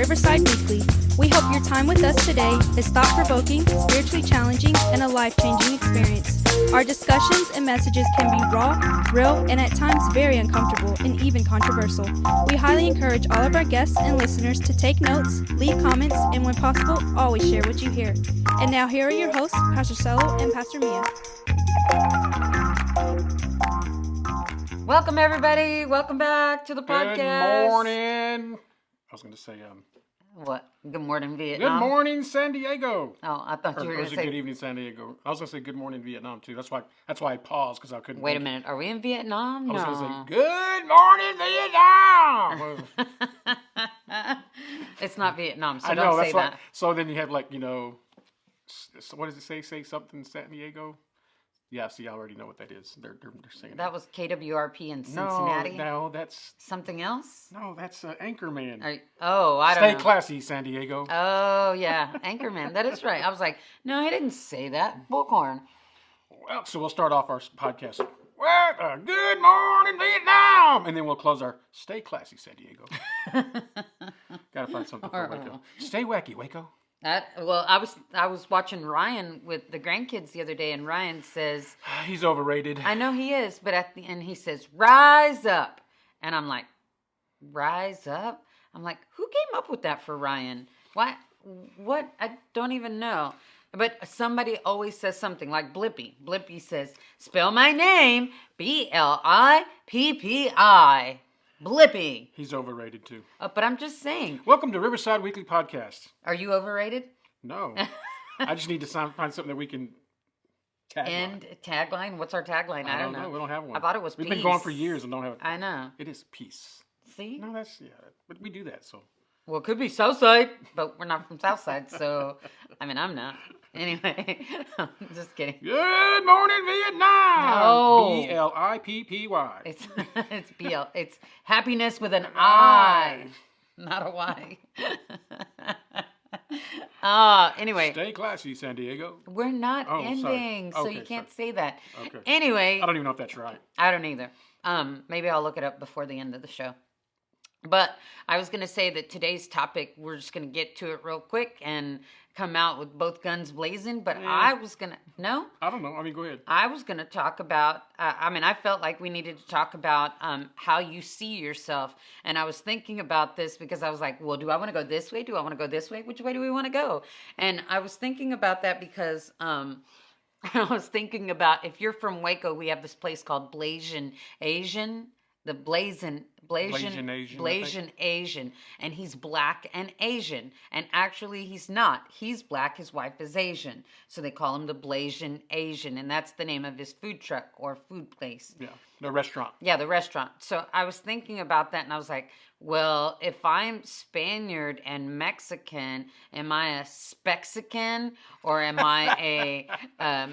Riverside Weekly. We hope your time with us today is thought-provoking, spiritually challenging, and a life-changing experience. Our discussions and messages can be raw, real, and at times very uncomfortable and even controversial. We highly encourage all of our guests and listeners to take notes, leave comments, and when possible, always share what you hear. And now here are your hosts, Pastor Cello and Pastor Mia. Welcome, everybody. Welcome back to the podcast. Good morning. I was going to say, What? Good morning, Vietnam. good morning, San Diego. Oh, I thought you were Or going is to it say. good evening, San Diego? I was going to say good morning, Vietnam, too. That's why I paused, because I couldn't. Wait a think. minute. Are we in Vietnam? I was No. going to say, good morning, Vietnam. It's not Vietnam, so I know, don't that's say why. that. So then you have, like, what does it say? Say something, San Diego? Yeah, see, I already know what that is. They're saying That was KWRP in Cincinnati. No, that's Something else? Anchorman. I don't Stay know. classy, San Diego. Oh, yeah. Anchorman. That is right. I was like, no, he didn't say that. Bullhorn. Well, so we'll start off our podcast. Well, good morning, Vietnam, and then we'll close our "Stay classy, San Diego." Gotta find something for Waco. Stay wacky, Waco. I was watching Ryan with the grandkids the other day, and Ryan says, He's overrated. I know he is, but at the end he says, rise up. And I'm like, rise up? I'm like, who came up with that for Ryan? Why? What? I don't even know. But somebody always says something like Blippy. Blippy says, spell my name, Blippi. Blippy. He's overrated too. But I'm just saying. Welcome to Riverside Weekly Podcast. Are you overrated? No, I just need to find something that we can tagline. And tagline? What's our tagline? I don't know. We don't have one. I thought it was We've peace. been going for years and don't have it. I know. It is peace. See? No, but we do that, so. Well, it could be Southside, but we're not from Southside, so, I'm not. Anyway, I'm just kidding. Good morning, Vietnam. No. Blippy. It's happiness with an I, not a Y. Anyway. Stay classy, San Diego. We're not Oh, ending, sorry. so Okay, you can't sorry. say that. Okay. Anyway. I don't even know if that's right. I don't either. Maybe I'll look it up before the end of the show. But I was going to say that today's topic, we're just going to get to it real quick and come out with both guns blazing. But I was going to, no? I don't know. Go ahead. I was going to talk about, I felt like we needed to talk about how you see yourself. And I was thinking about this because I was like, well, do I want to go this way? Do I want to go this way? Which way do we want to go? And I was thinking about that because I was thinking about, if you're from Waco, we have this place called Blasian Asian. The Blasian Asian, and he's black and Asian, and actually he's not. He's black. His wife is Asian, so they call him the Blasian Asian, and that's the name of his food truck or food place. Yeah, the restaurant. Yeah, the restaurant. So I was thinking about that, and I was like, well, if I'm Spaniard and Mexican, am I a Spexican or am I a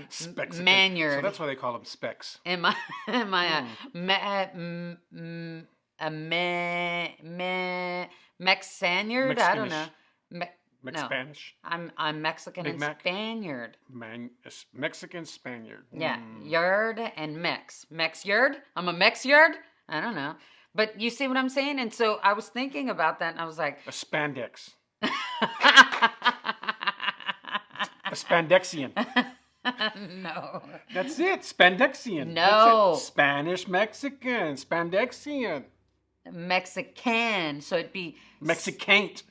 Spexican. Manyard? So that's why they call them specs. Am I a Mexanyard? I don't know. Spanish. I'm Mexican Big and Mac? Spaniard. Mexican Spaniard. Yeah, yard and Mex-yard? I'm a Mex-yard? I don't know. But you see what I'm saying? And so I was thinking about that, and I was like... A spandex. A spandexian. No. That's it. Spandexian. No. That's it. Spanish Mexican. Spandexian. Mexican. So it'd be... Mexicant.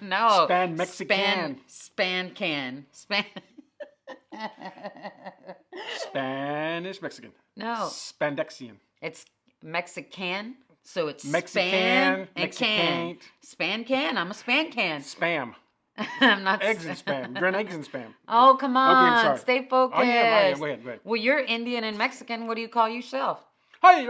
No. Span Mexican. Span-can. Spanish Mexican. No. Spandexian. It's Mexican. So it's Mexican, span and Mexicant. can. Span can. I'm a span can. Spam. I'm not... Eggs and spam. Green eggs and spam. Oh, come on. Okay, I'm sorry. Stay focused. Oh, yeah, go ahead. Well, you're Indian and Mexican. What do you call yourself? Hey.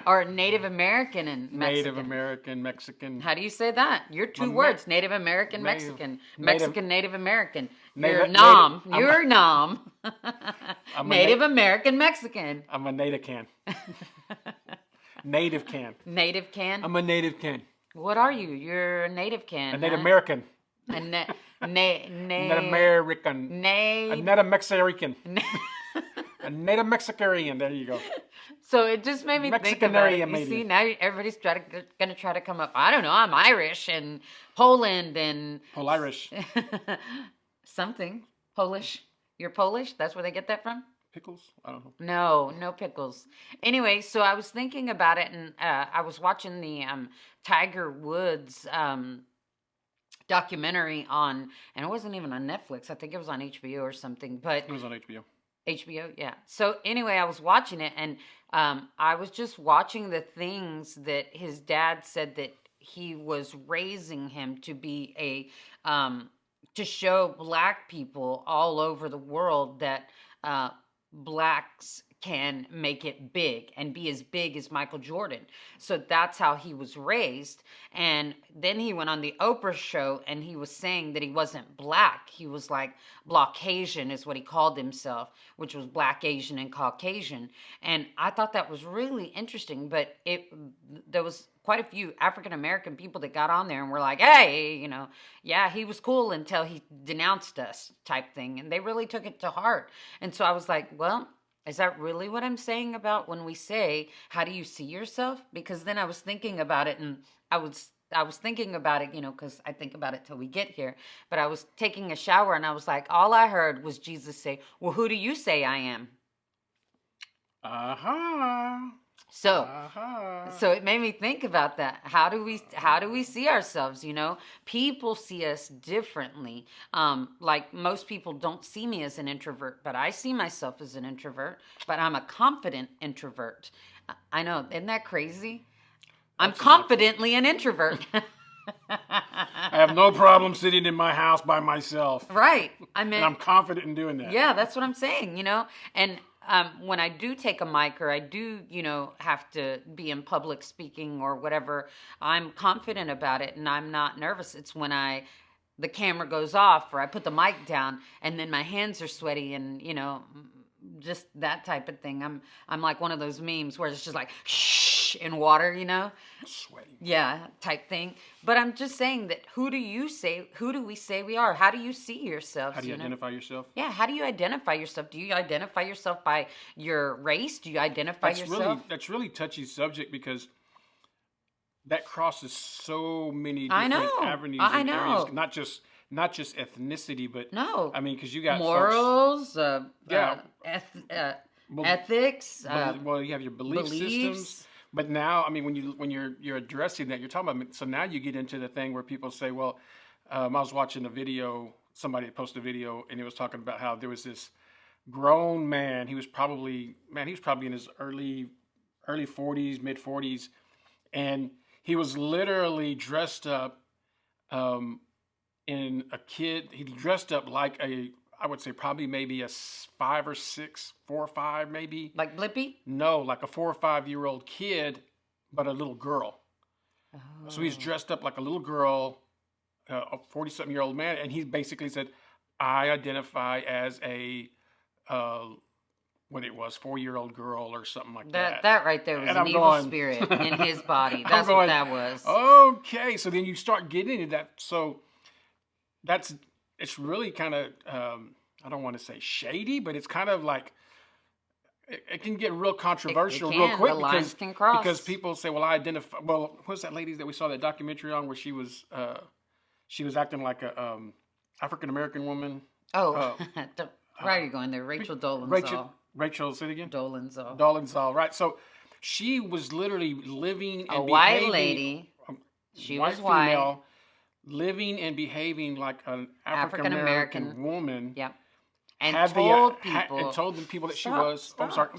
Or Native American and Mexican. Native American, Mexican. How do you say that? You're two words. Native American, Mexican. Mexican, Native American. You're Nam. You're Nam. Native American, Mexican. I'm a native can. Native can. Native can? I'm a native can. What are you? You're a native can. A Native American. A Native American. A Native Mexican. A A Native Mexican. There you go. So it just made me think about it. You see, now everybody's going to try to come up. I don't know. I'm Irish and Poland and Polirish. something Polish. You're Polish? That's where they get that from? Pickles? I don't know. No pickles. Anyway, so I was thinking about it, and I was watching the Tiger Woods documentary on, and it wasn't even on Netflix. I think it was on HBO or something. But it was on HBO. HBO, yeah. So anyway, I was watching it, and I was just watching the things that his dad said that he was raising him to be to show black people all over the world that blacks can make it big and be as big as Michael Jordan. So that's how he was raised. And then he went on the Oprah show and he was saying that he wasn't black. He was like Blockasian is what he called himself, which was Black, Asian, and Caucasian. And I thought that was really interesting, but there was quite a few African-American people that got on there and were like, hey, yeah, he was cool until he denounced us type thing. And they really took it to heart. And so I was like, well, is that really what I'm saying about when we say, how do you see yourself? Because then I was thinking about it, and I was thinking about it, because I think about it till we get here. But I was taking a shower, and I was like, all I heard was Jesus say, well, who do you say I am? So it made me think about that. How do we see ourselves? People see us differently. Like most people don't see me as an introvert, but I see myself as an introvert. But I'm a confident introvert. I know, isn't that crazy? I'm confidently an introvert. I have no problem sitting in my house by myself. Right. And I'm confident in doing that. Yeah, that's what I'm saying. And when I do take a mic or I do, have to be in public speaking or whatever, I'm confident about it and I'm not nervous. It's when the camera goes off or I put the mic down and then my hands are sweaty and, just that type of thing. I'm like one of those memes where it's just like shh in water, Sweaty. Yeah, type thing. But I'm just saying that who do we say we are? How do you see yourself? How do you identify yourself? Yeah, how do you identify yourself? Do you identify yourself by your race? Do you identify yourself? That's really touchy subject because that crosses so many different avenues and areas. Not just ethnicity, but I mean, because you got morals, ethics. Well, you have your belief systems. But now, I mean, when you're addressing that, you're talking about. So now you get into the thing where people say, "Well, I was watching a video. Somebody had posted a video, and it was talking about how there was this grown man. He was probably in his early 40s, mid 40s, and he was literally dressed up in a kid. He dressed up like I would say probably maybe a 5 or 6, 4 or 5 maybe. Like Blippi? No, like a 4 or 5 year old kid, but a little girl. Oh. So he's dressed up like a little girl, a 40-something year old man, and he basically said, I identify as a 4-year-old girl or something like that. That right there was an evil spirit in his body. That's what that was. Okay, so then you start getting into that. So it's really kind of, I don't want to say shady, but it's kind of like, it can get real controversial real quick because people say, well, I identify, well, what's that lady that we saw that documentary on where she was acting like a African-American woman? Oh, where are you going there? Rachel Dolezal. Rachel, say it again? Dolezal, right. So she was literally living and a white lady. She was white. Female, living and behaving like an African-American woman. Yep. And told the people that she was. I'm sorry.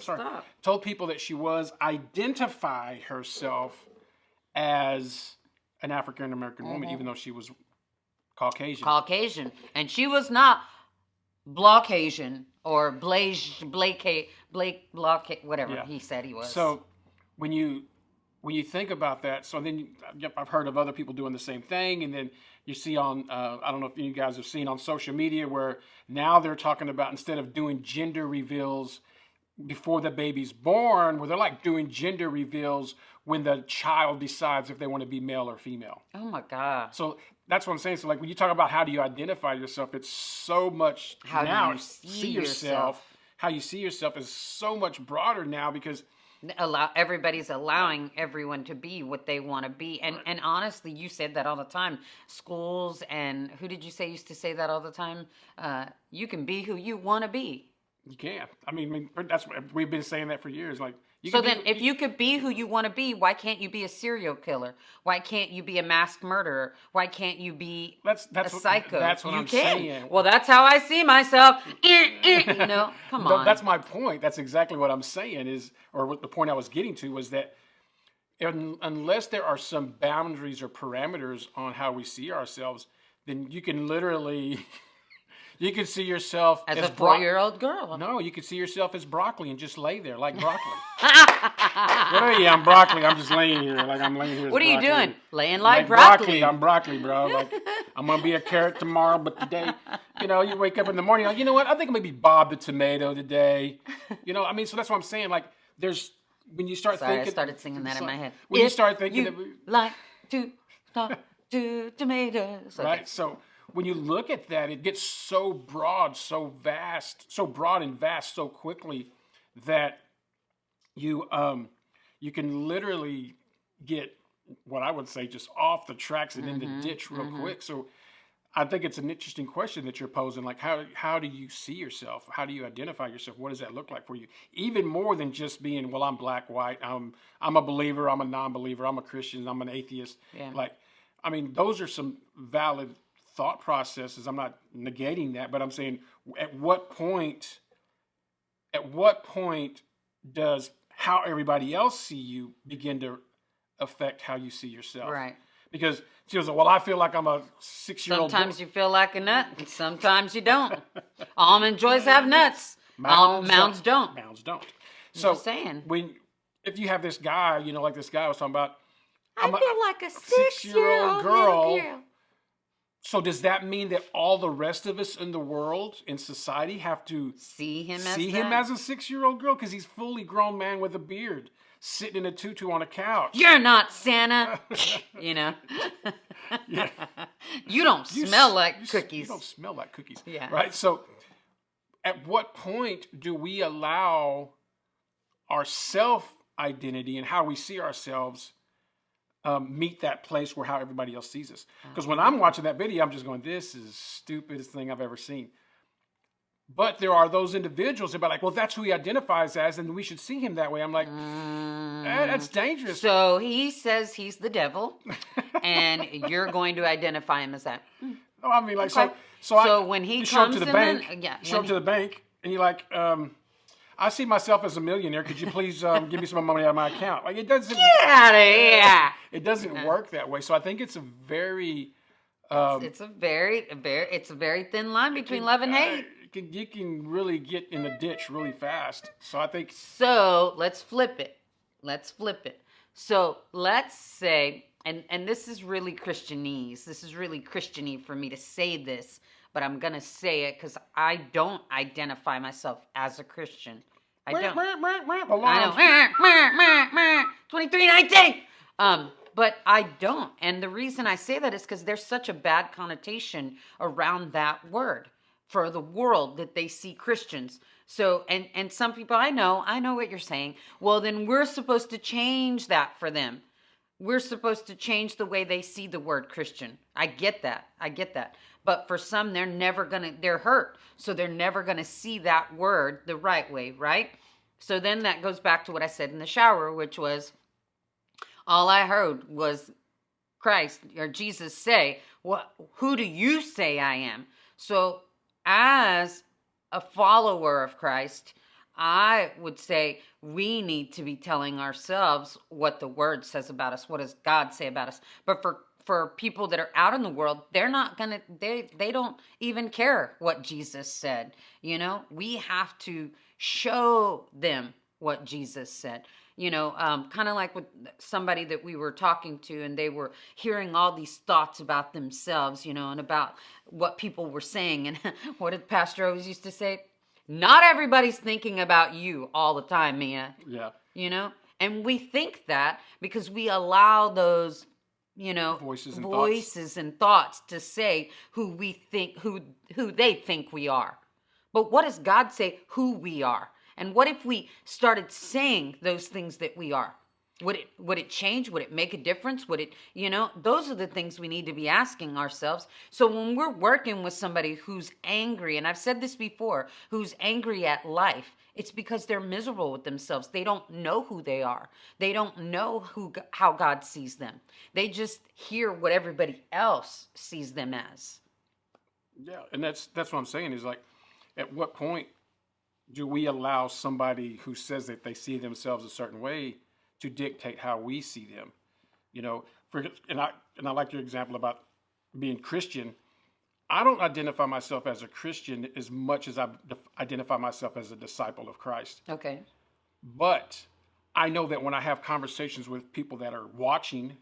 Told people that she was, identify herself as an African-American woman, even though she was Caucasian. And she was not Blockasian or Blake whatever he said he was. So when you think about that, so then I've heard of other people doing the same thing, and then you see on, I don't know if you guys have seen on social media where now they're talking about, instead of doing gender reveals before the baby's born, where they're like doing gender reveals when the child decides if they want to be male or female. Oh my God. So that's what I'm saying. So like when you talk about how do you identify yourself, it's so much how now do you see yourself. how you see yourself is so much broader now because Everybody's allowing everyone to be what they want to be, and honestly, you said that all the time. Schools and who did you say used to say that all the time? You can be who you want to be. you can't. I mean, that's what we've been saying that for years. Like, If you could be who you want to be, why can't you be a serial killer? Why can't you be a masked murderer? Why can't you be a psycho? That's what I'm saying. Well, that's how I see myself. Come on. That's my point. That's exactly what I'm saying or what the point I was getting to was that unless there are some boundaries or parameters on how we see ourselves, then you can literally... You could see yourself as a 4-year-old girl. No, you could see yourself as broccoli and just lay there like broccoli. I'm broccoli. I'm just laying here like I'm laying here. What are you broccoli. doing? Laying like broccoli. I'm broccoli, bro. Like I'm gonna be a carrot tomorrow, but today, you wake up in the morning. Like, you know what? I think I'm gonna be Bob the tomato today. So that's what I'm saying. Like, there's when you start thinking. I started singing that in my head. When you start thinking, like to talk to tomatoes. Okay. Right. So. When you look at that, it gets so broad, so vast, so broad and vast so quickly that you can literally get what I would say just off the tracks and in the ditch real quick. So I think it's an interesting question that you're posing. Like, how do you see yourself? How do you identify yourself? What does that look like for you? Even more than just being, well, I'm black, white, I'm a believer, I'm a non-believer, I'm a Christian, I'm an atheist. Yeah. Like, I mean, those are some valid thought processes. I'm not negating that, but I'm saying at what point does how everybody else see you begin to affect how you see yourself? Right. Because she was like, well, I feel like I'm a 6-year-old. Sometimes you feel like a nut, and sometimes you don't. Almond joys have nuts. Mounds don't. Mounds don't. So just saying. If you have this guy, like this guy I was talking about, I feel like a 6-year-old girl. So does that mean that all the rest of us in the world, in society, have to see him as a 6-year-old girl? Because he's fully grown man with a beard, sitting in a tutu on a couch. You're not Santa. Yeah. You don't smell like cookies. You don't smell like cookies. Yeah. Right? So at what point do we allow our self-identity and how we see ourselves meet that place where how everybody else sees us? Because when I'm watching that video, I'm just going, this is the stupidest thing I've ever seen. But there are those individuals that are like, well, that's who he identifies as, and we should see him that way. I'm like, that's dangerous. So he says he's the devil, and you're going to identify him as that. Oh, I mean, like, okay. So when he show comes up to the in, bank, show up to the bank, and you're like, I see myself as a millionaire. Could you please give me some money out of my account? Like, it doesn't. Get out of here. It doesn't work that way. So I think it's a very. It's a very thin line between love and hate. You can really get in the ditch really fast. So I think. So let's flip it. So let's say, and this is really Christianese. This is really Christian-y for me to say this, but I'm gonna say it because I don't identify myself as a Christian. I don't. 2319. But I don't. And the reason I say that is because there's such a bad connotation around that word for the world that they see Christians. So, and some people I know what you're saying. Well, then we're supposed to change that for them. We're supposed to change the way they see the word Christian. I get that. But for some, they're hurt. So they're never going to see that word the right way, right? So then that goes back to what I said in the shower, which was, all I heard was Christ or Jesus say, who do you say I am? So as a follower of Christ, I would say we need to be telling ourselves what the word says about us. What does God say about us? But for people that are out in the world, they're not going to, they don't even care what Jesus said. We have to show them what Jesus said. Kind of like with somebody that we were talking to, and they were hearing all these thoughts about themselves, and about what people were saying. And what did Pastor always used to say? Not everybody's thinking about you all the time, Mia. Yeah. And we think that because we allow those, voices and thoughts to say who we think, who they think we are. But what does God say who we are? And what if we started saying those things that we are? Would it change? Would it make a difference? Would it, those are the things we need to be asking ourselves. So when we're working with somebody who's angry, and I've said this before, who's angry at life, it's because they're miserable with themselves. They don't know who they are. They don't know how God sees them. They just hear what everybody else sees them as. Yeah, and that's what I'm saying is like, at what point do we allow somebody who says that they see themselves a certain way to dictate how we see them? And I like your example about being Christian. I don't identify myself as a Christian as much as I identify myself as a disciple of Christ. Okay. But I know that when I have conversations with people that are watching,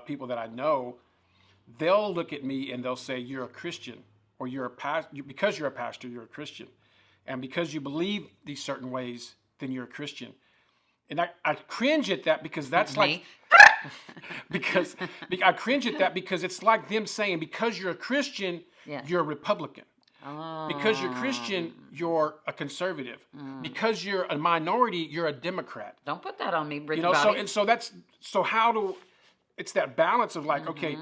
people that I know, they'll look at me and they'll say, "You're a Christian," or "You're a pastor. Because you're a pastor, you're a Christian, and because you believe these certain ways, then you're a Christian." And I cringe at that because that's like, because I cringe at that because it's like them saying, because you're a Christian, you're a Republican. Oh. Because you're Christian, you're a conservative. Because you're a minority, you're a Democrat. Don't put that on me, Ricky. It's that balance of like, okay,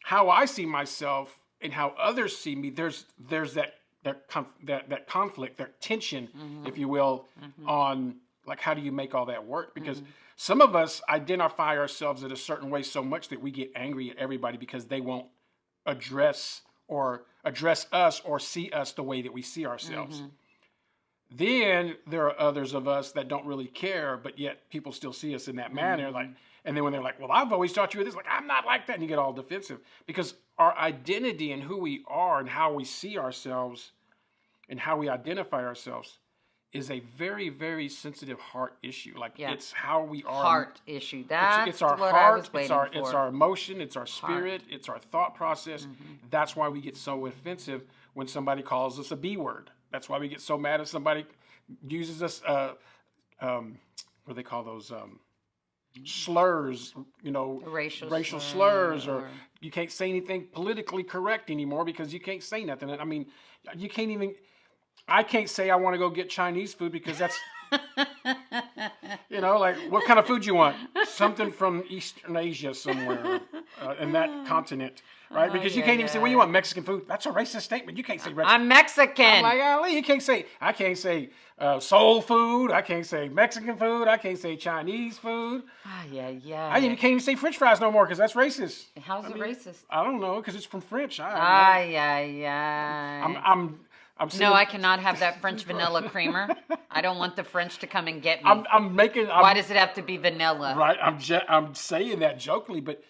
how I see myself and how others see me. There's that conflict, that tension, if you will, on like, how do you make all that work? Because some of us identify ourselves in a certain way so much that we get angry at everybody because they won't address us or see us the way that we see ourselves. Then there are others of us that don't really care, but yet people still see us in that manner. Like, and then when they're like, "Well, I've always thought you were this," like, "I'm not like that," and you get all defensive because our identity and who we are and how we see ourselves and how we identify ourselves is a very, very sensitive heart issue. Like, it's how we are. Heart issue. That's it's our what heart. I was waiting for. It's our emotion. It's our spirit. It's our thought process. That's why we get so offensive when somebody calls us a B word. That's why we get so mad if somebody uses us. What do they call those? Slurs, racial slurs, or you can't say anything politically correct anymore because you can't say nothing. I mean, you can't even. I can't say I want to go get Chinese food because that's, like, what kind of food you want? Something from Eastern Asia somewhere, in that continent, right? Because you can't even say, "Well, you want Mexican food?" That's a racist statement. You can't say Mexican. I'm Mexican. I'm like, "Ali, you can't say." I can't say soul food. I can't say Mexican food. I can't say Chinese food. I can't even say French fries no more because that's racist. How's it racist? I don't know, because it's from French. No, I cannot have that French vanilla creamer. I don't want the French to come and get me. Why does it have to be vanilla? Right, I'm saying that jokingly, but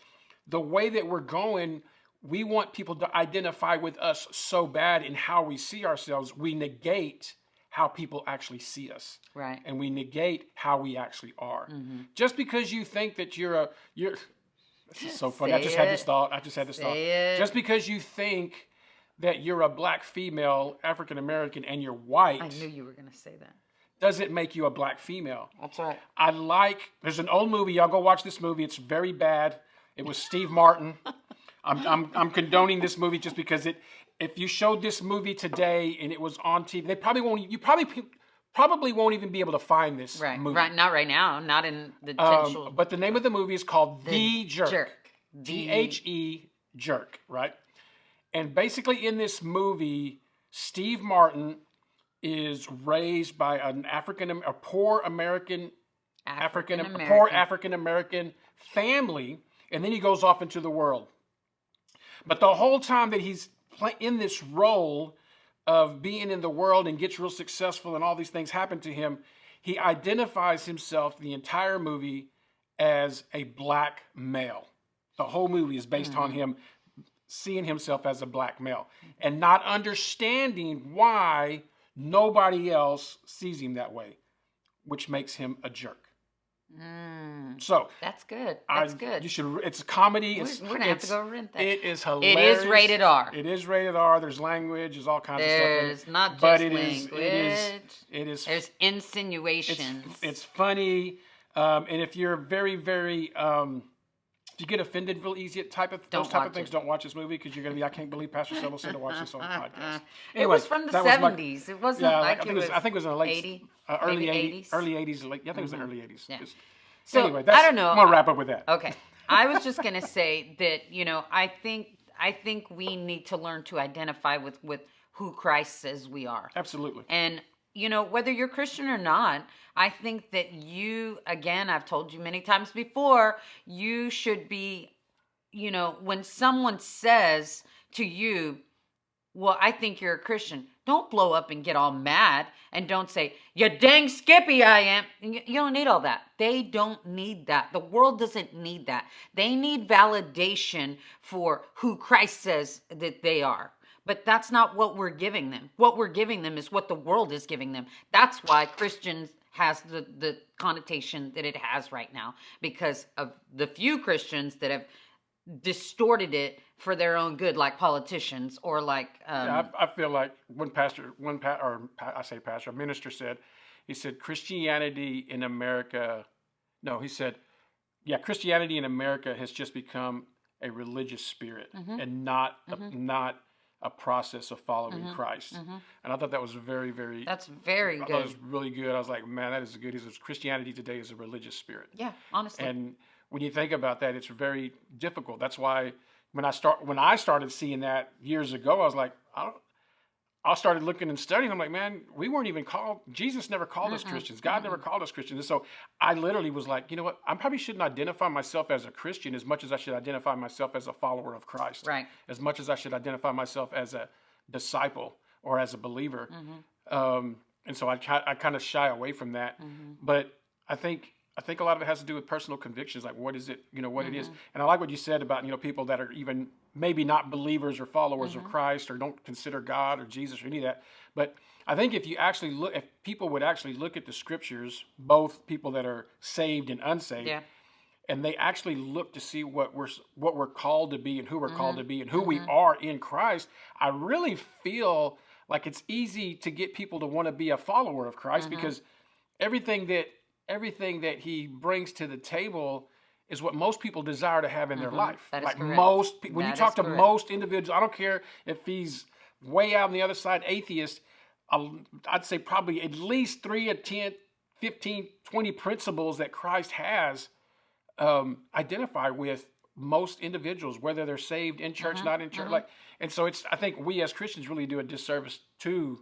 the way that we're going, we want people to identify with us so bad in how we see ourselves, we negate how people actually see us. Right. And we negate how we actually are. Just because you think that you're this is so funny. I just had this thought. Just because you think that you're a black female, African American, and you're white. I knew you were going to say that. Does it make you a black female? That's right. There's an old movie. Y'all go watch this movie. It's very bad. It was Steve Martin. I'm condoning this movie just because if you showed this movie today and it was on TV, they probably won't. You probably won't even be able to find this movie. Right, not right now. Not in the potential. But the name of the movie is called The Jerk. The Jerk, right? And basically in this movie, Steve Martin is raised by a poor African American family, and then he goes off into the world. But the whole time that he's in this role of being in the world and gets real successful and all these things happen to him, he identifies himself the entire movie as a black male. The whole movie is based on him seeing himself as a black male and not understanding why nobody else sees him that way, which makes him a jerk. So that's good. That's good. You should. It's a comedy. We're gonna have to go rent that. It is hilarious. It is rated R. It is rated R. There's language. There's all kinds of stuff. There's not just language. It is. There's insinuations. It's funny, and if you're very, very, if you get offended real easy at those type of things, don't watch this movie because you're going to be, I can't believe Pastor Settle said to watch this on the podcast. Anyway, it was from the 70s. It wasn't like I think it was in the late, early 80s. Early 80s. I think it was the early 80s. Yeah. So anyway, I don't know. I'm going to wrap up with that. Okay. I was just going to say that, you know, I think we need to learn to identify with who Christ says we are. Absolutely. And, you know, whether you're Christian or not, I think that you, again, I've told you many times before, you should be, you know, when someone says to you, well, I think you're a Christian, don't blow up and get all mad and don't say, you dang Skippy I am. You don't need all that. They don't need that. The world doesn't need that. They need validation for who Christ says that they are. But that's not what we're giving them. What we're giving them is what the world is giving them. That's why Christians has the connotation that it has right now, because of the few Christians that have distorted it for their own good, like politicians or like. I feel like a minister said, he said Christianity in America. No, he said, Christianity in America has just become a religious spirit and not a process of following Christ. And I thought that was very, very. That's very good. I thought it was really good. I was like, man, that is good. He says Christianity today is a religious spirit. Yeah, honestly. And when you think about that, it's very difficult. That's why when I started seeing that years ago, I was like, I started looking and studying. I'm like, man, we weren't even called. Jesus never called us Christians. God never called us Christians. And so I literally was like, you know what? I probably shouldn't identify myself as a Christian as much as I should identify myself as a follower of Christ. Right. As much as I should identify myself as a disciple or as a believer. And so I kind of shy away from that. But I think a lot of it has to do with personal convictions, like what is it, what it is. And I like what you said about, people that are even maybe not believers or followers of Christ or don't consider God or Jesus or any of that. But I think if people would actually look at the scriptures, both people that are saved and unsaved, and they actually look to see what we're called to be and who we're called to be and who we are in Christ, I really feel like it's easy to get people to want to be a follower of Christ because everything that he brings to the table is what most people desire to have in their life. That is like correct. most people, when you talk to correct. most individuals, I don't care if he's way out on the other side, atheist, I'd say probably at least 3 or 10, 15, 20 principles that Christ has identify with most individuals, whether they're saved in church, not in church. And so I think we as Christians really do a disservice to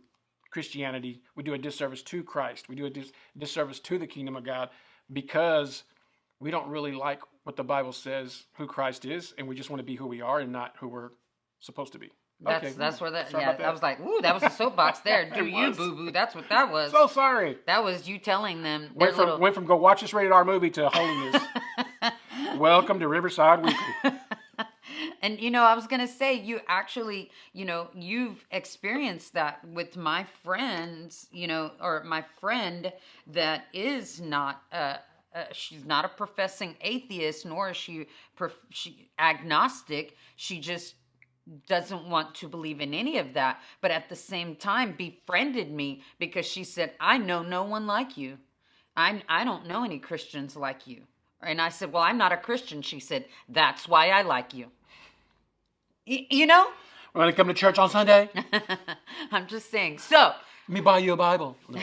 Christianity. We do a disservice to Christ. We do a disservice to the kingdom of God because we don't really like what the Bible says who Christ is, and we just want to be who we are and not who we're supposed to be. That's where that. Yeah, I was like, ooh, that was a soapbox there. Do you, boo boo? That's what that was. So sorry. That was you telling them. Went from go watch this rated R movie to holiness. Welcome to Riverside Weekly. And, I was going to say, you actually, you've experienced that with my friends, or my friend that is not, she's not a professing atheist, nor is she agnostic. She just doesn't want to believe in any of that. But at the same time, befriended me because she said, I know no one like you. I don't know any Christians like you. And I said, well, I'm not a Christian. She said, that's why I like you. When I come to church on Sunday, I'm just saying. So, let me buy you a Bible. No.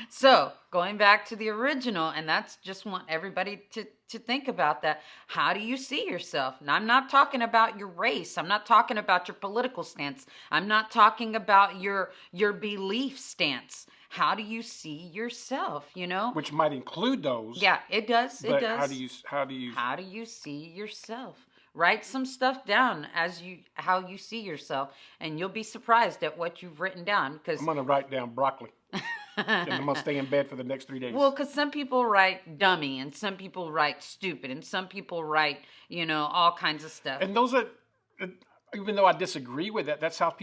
So, going back to the original, and that's just want everybody to think about that. How do you see yourself? And I'm not talking about your race. I'm not talking about your political stance. I'm not talking about your belief stance. How do you see yourself? Which might include those. Yeah, it does. But it does. How do you see yourself? Write some stuff down how you see yourself, and you'll be surprised at what you've written down. Because I'm going to write down broccoli, and I'm going to stay in bed for the next 3 days. Well, because some people write dummy, and some people write stupid, and some people write, all kinds of stuff. And those are, even though I disagree with that, that's how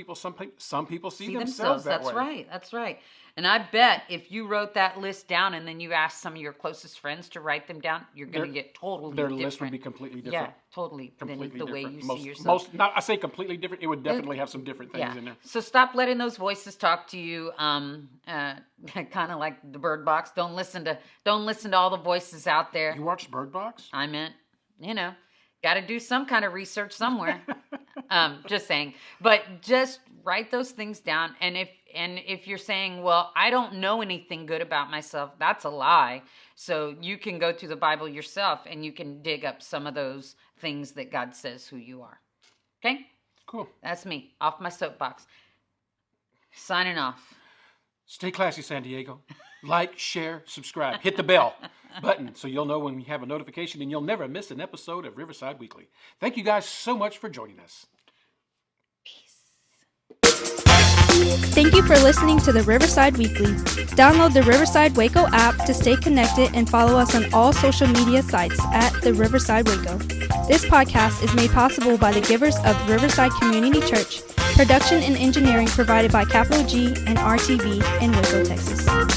some people see themselves that way. That's right. And I bet if you wrote that list down and then you asked some of your closest friends to write them down, you're going to get totally different. Their list would be completely different. Yeah, totally. Completely than the different. way you see yourself. I say completely different. It would definitely have some different things in there. So stop letting those voices talk to you. Kind of like the Bird Box. Don't listen to all the voices out there. You watched Bird Box? I meant, Got to do some kind of research somewhere. Just saying. But just write those things down. And if you're saying, well, I don't know anything good about myself, that's a lie. So you can go to the Bible yourself and you can dig up some of those things that God says who you are. Okay? Cool. That's me. Off my soapbox. Signing off. Stay classy, San Diego. Like, share, subscribe. Hit the bell button so you'll know when we have a notification and you'll never miss an episode of Riverside Weekly. Thank you guys so much for joining us. Thank you for listening to the Riverside Weekly. Download the Riverside Waco app to stay connected and follow us on all social media sites at the Riverside Waco. This podcast is made possible by the givers of Riverside Community Church. Production and engineering provided by Capital G and RTV in Waco, Texas.